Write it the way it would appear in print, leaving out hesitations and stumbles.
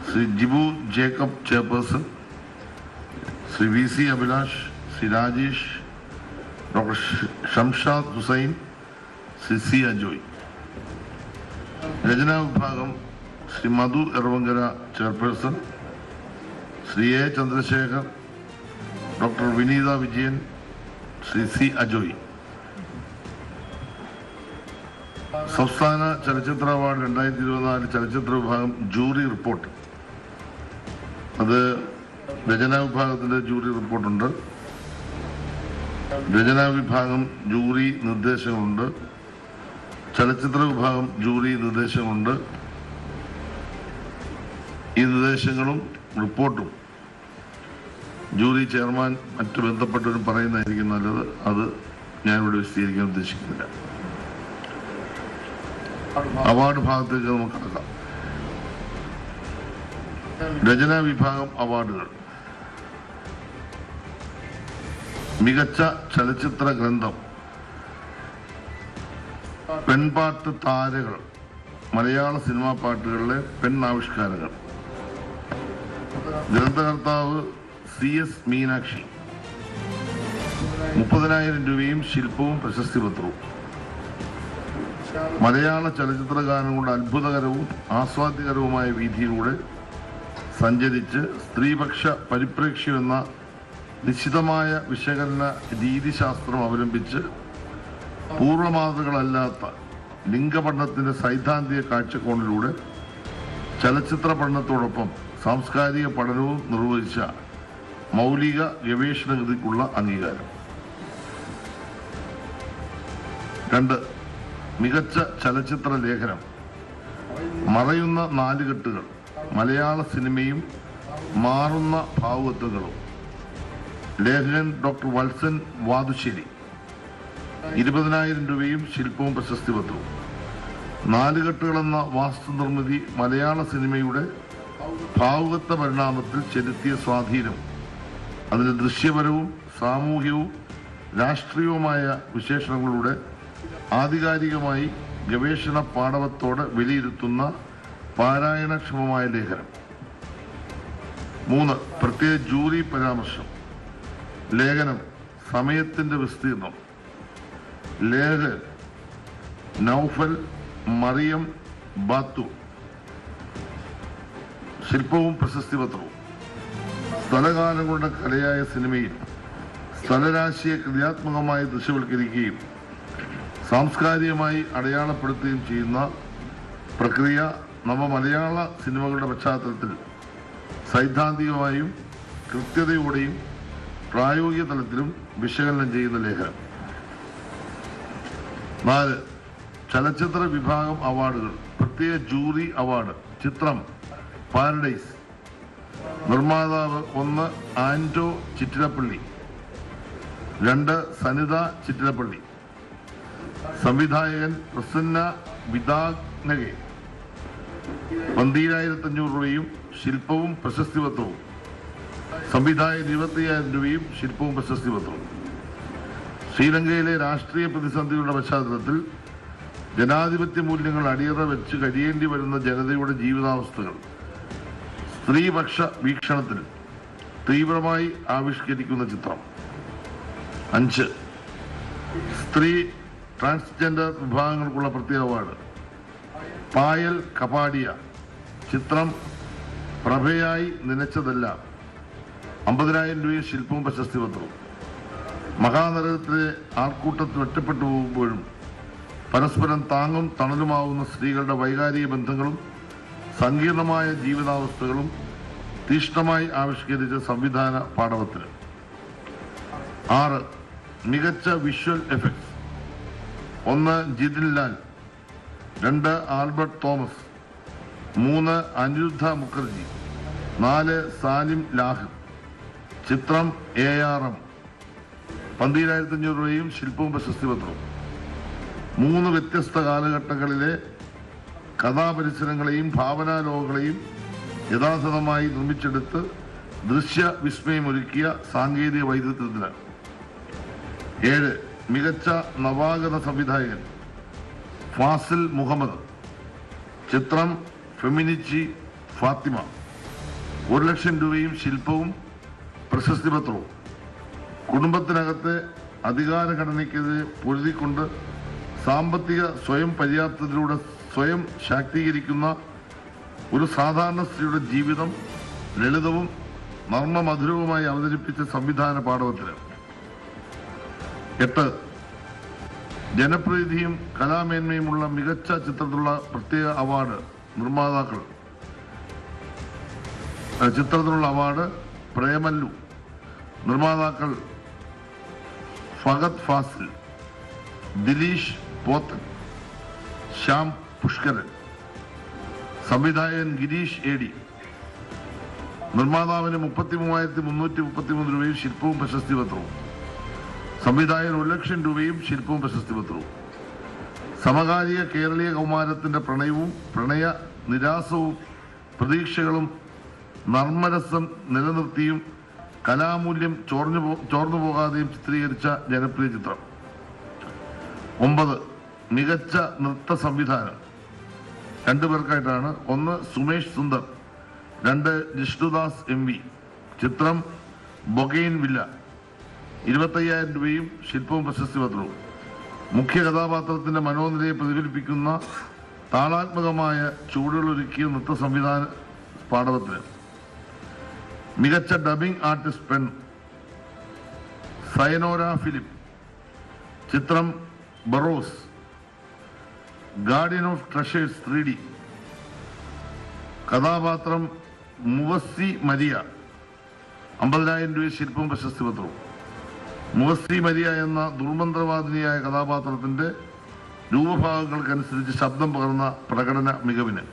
Shri Jibu Jacob chairperson, Shri VC Abhilash, Shri Rajesh, doctor Shamshad Hussain, Shri C Ajoy. രചനാ വിഭാഗം Shri Madhu Eravankara chairperson, Shri A Chandrasekhar, doctor Vineetha Vijayan, Shri C Ajoy. സംസ്ഥാന ചലച്ചിത്ര അവാർഡ് 2024 ചലച്ചിത്ര വിഭാഗം ജൂറി റിപ്പോർട്ട്. അത് രചനാ വിഭാഗത്തിന്റെ ജൂറി റിപ്പോർട്ടുണ്ട്, രചനാ വിഭാഗം ജൂറി നിർദ്ദേശങ്ങളുണ്ട്, ചലച്ചിത്ര വിഭാഗം ജൂറി നിർദ്ദേശങ്ങളുണ്ട്. ഈ നിർദ്ദേശങ്ങളും റിപ്പോർട്ടും ജൂറി ചെയർമാൻ മറ്റു ബന്ധപ്പെട്ടവരും പറയുന്നതായിരിക്കും നല്ലത്. അത് ഞാനിവിടെ വിശദീകരിക്കാൻ ഉദ്ദേശിക്കുന്നില്ല. അവാർഡ് ഭാഗത്തേക്ക് നമുക്ക് കടക്കാം. രചനാ വിഭാഗം അവാർഡുകൾ. മികച്ച ചലച്ചിത്ര ഗ്രന്ഥം, പെൺപാട്ട് താരകൾ, മലയാള സിനിമാ പാട്ടുകളിലെ പെണ്ണാവിഷ്കാരങ്ങൾ. ഗ്രന്ഥകർത്താവ് CS മീനാക്ഷി. 30,000 രൂപയും ശില്പവും പ്രശസ്തി പത്രവും. മലയാള ചലച്ചിത്ര ഗാനങ്ങളുടെ അത്ഭുതകരവും ആസ്വാദ്യകരവുമായ വീഥിയിലൂടെ സഞ്ചരിച്ച് സ്ത്രീപക്ഷ പരിപ്രേക്ഷ്യം എന്ന നിശ്ചിതമായ വിശകലന രീതിശാസ്ത്രം അവലംബിച്ച് പൂർവ്വമാതൃകളല്ലാത്ത ലിംഗപഠനത്തിന്റെ സൈദ്ധാന്തിക കാഴ്ചക്കോണിലൂടെ ചലച്ചിത്ര പഠനത്തോടൊപ്പം സാംസ്കാരിക പഠനവും നിർവഹിച്ച മൗലിക ഗവേഷണകൃതിക്കുള്ള അംഗീകാരം. 2. മികച്ച ചലച്ചിത്ര ലേഖനം, മറയുന്ന നാലുകെട്ടുകൾ, മലയാള സിനിമയും മാറുന്ന ഭാവുകത്വങ്ങളും. ലേഖകൻ ഡോക്ടർ വത്സൻ വാതുശ്ശേരി. 20,000 രൂപയും ശില്പവും പ്രശസ്തി പത്രവും. നാലുകെട്ടുകളെന്ന വാസ്തുനിർമ്മിതി മലയാള സിനിമയുടെ ഭാവുകത്വ പരിണാമത്തിൽ ചെലുത്തിയ സ്വാധീനം, അതിന്റെ ദൃശ്യപരവും സാമൂഹ്യവും രാഷ്ട്രീയവുമായ വിശേഷണങ്ങളുടെ ആധികാരികമായി ഗവേഷണ പാടവത്തോടെ വിലയിരുത്തുന്ന പാരായണക്ഷമമായ ലേഖനം. 3. പ്രത്യേക ജൂറി പരാമർശം. ലേഖനം സമയത്തിന്റെ വിസ്തീർണം. ലേഖകൻ നൗഫൽ മറിയം ബാത്തു. ശില്പവും പ്രശസ്തി പത്രവും. സ്ഥലകാലങ്ങളുടെ കലയായ സിനിമയിൽ സ്ഥലരാശിയെ ക്രിയാത്മകമായി ദൃശ്യവൽക്കരിക്കുകയും സാംസ്കാരികമായി അടയാളപ്പെടുത്തുകയും ചെയ്യുന്ന പ്രക്രിയ നവമലയാള സിനിമകളുടെ പശ്ചാത്തലത്തിൽ സൈദ്ധാന്തികമായും കൃത്യതയോടെയും പ്രായോഗിക തലത്തിലും വിശകലനം ചെയ്യുന്ന ലേഖനം. 4. ചലച്ചിത്ര വിഭാഗം അവാർഡുകൾ. പ്രത്യേക ജൂറി അവാർഡ്. ചിത്രം പാരഡൈസ്. നിർമ്മാതാവ് 1 ആന്റോ ചിറ്റിലപ്പള്ളി, 2 സനിത ചിറ്റിലപ്പള്ളി. സംവിധായകൻ പ്രസന്ന വിദാഗ്നകെ. 12,500 രൂപയും ശില്പവും പ്രശസ്തി പത്രവും. സംവിധായകൻ 25,000 രൂപയും ശില്പവും പ്രശസ്തി പത്രവും. ശ്രീലങ്കയിലെ രാഷ്ട്രീയ പ്രതിസന്ധികളുടെ പശ്ചാത്തലത്തിൽ ജനാധിപത്യ മൂല്യങ്ങൾ അടിയറ വെച്ച് കഴിയേണ്ടി വരുന്ന ജനതയുടെ ജീവിതാവസ്ഥകൾ സ്ത്രീപക്ഷ വീക്ഷണത്തിൽ തീവ്രമായി ആവിഷ്കരിക്കുന്ന ചിത്രം. 5. സ്ത്രീ ട്രാൻസ്ജെൻഡർ വിഭാഗങ്ങൾക്കുള്ള പ്രത്യേക അവാർഡ്. പായൽ കപാഡിയ. ചിത്രം പ്രഭയായി നനച്ചതെല്ലാം. 50,000 രൂപയും ശില്പവും പ്രശസ്തി പത്രവും. മഹാനഗരത്തിലെ ആൾക്കൂട്ടത്തിൽ ഒറ്റപ്പെട്ടു പോകുമ്പോഴും പരസ്പരം താങ്ങും തണലുമാവുന്ന സ്ത്രീകളുടെ വൈകാരിക ബന്ധങ്ങളും സങ്കീർണമായ ജീവിതാവസ്ഥകളും തീഷ്ണമായി ആവിഷ്കരിച്ച സംവിധാന പാടവത്തിന്. 6. മികച്ച വിഷ്വൽ എഫക്ട്സ്. 1 ജിതിൻ ലാൽ, 2 ആൽബർട്ട് തോമസ്, 3 അനിരുദ്ധ മുഖർജി, 4 സാലിം ലാഹ്. ചിത്രം ARM. 12,500 രൂപയും ശില്പവും പ്രശസ്തി പത്രവും. 3 വ്യത്യസ്ത കാലഘട്ടങ്ങളിലെ കഥാപരിസരങ്ങളെയും ഭാവനാലോകങ്ങളെയും യഥാർത്ഥമായി നിർമ്മിച്ചെടുത്ത് ദൃശ്യ വിസ്മയമൊരുക്കിയ സാങ്കേതിക വൈദഗ്ധ്യത്തിന്. 7. മികച്ച നവാഗത സംവിധായകൻ ഫാസിൽ മുഹമ്മദ്. ചിത്രം ഫെമിനിച്ചി ഫാത്തിമ. 1,00,000 രൂപയും ശില്പവും പ്രശസ്തി പത്രവും. കുടുംബത്തിനകത്തെ അധികാരഘടനയ്ക്കെതിരെ പൊരുതിക്കൊണ്ട് സാമ്പത്തിക സ്വയം പര്യാപ്തതയിലൂടെ സ്വയം ശാക്തീകരിക്കുന്ന ഒരു സാധാരണ സ്ത്രീയുടെ ജീവിതം ലളിതവും നർമ്മമധുരവുമായി അവതരിപ്പിച്ച സംവിധാന പാടവത്തിന്. 8. ജനപ്രീതിയും കലാമേന്മയുമുള്ള മികച്ച ചിത്രത്തിലുള്ള പ്രത്യേക അവാർഡ് നിർമ്മാതാക്കൾ. ചിത്രത്തിനുള്ള അവാർഡ് പ്രേമല്ലു. നിർമ്മാതാക്കൾ ഫഹദ് ഫാസിൽ, ദിലീഷ് പോത്തൻ, ശ്യാം പുഷ്കരൻ. സംവിധായകൻ ഗിരീഷ് ഏടി. നിർമ്മാതാവിന് 33,333 രൂപയും ശില്പവും പ്രശസ്തി പത്രവും. സംവിധായകൻ 1,00,000 രൂപയും ശില്പവും പ്രശസ്തി പത്രവും. സമകാലിക കേരളീയ കൗമാരത്തിന്റെ പ്രണയവും പ്രണയ നിരാസവും പ്രതീക്ഷകളും നർമ്മരസം നിലനിർത്തിയും കലാമൂല്യം ചോർന്നു പോകാതെയും ചിത്രീകരിച്ച ജനപ്രിയ ചിത്രം. 9. മികച്ച നൃത്ത സംവിധാനം. 2 പേർക്കായിട്ടാണ്. 1 സുമേഷ് സുന്ദർ, 2 ജിഷ്ണുദാസ് MV. ചിത്രം ബൊഗെയിൻ വില്ല. 25,000 രൂപയും ശില്പവും പ്രശസ്തി പത്രവും. മുഖ്യ കഥാപാത്രത്തിന്റെ മനോനിലയെ പ്രതിഫലിപ്പിക്കുന്ന താളാത്മകമായ ചുവടുകളൊരുക്കിയ നൃത്ത സംവിധാന പാടവത്തിന്. മികച്ച ഡബിംഗ് ആർട്ടിസ്റ്റ് പെൺ സയനോര ഫിലിപ്പ്. ചിത്രം Barroz. Guardian of treasures 3D. കഥാപാത്രം മുവസ്സി മരിയ. 50,000 രൂപ ശില്പവും പ്രശസ്തി പത്രവും. മുവസ്സി മരിയ എന്ന ദുർമന്ത്രവാദിനിയായ കഥാപാത്രത്തിന്റെ രൂപഭാഗങ്ങൾക്കനുസരിച്ച് ശബ്ദം പകർന്ന പ്രകടന മികവിന്.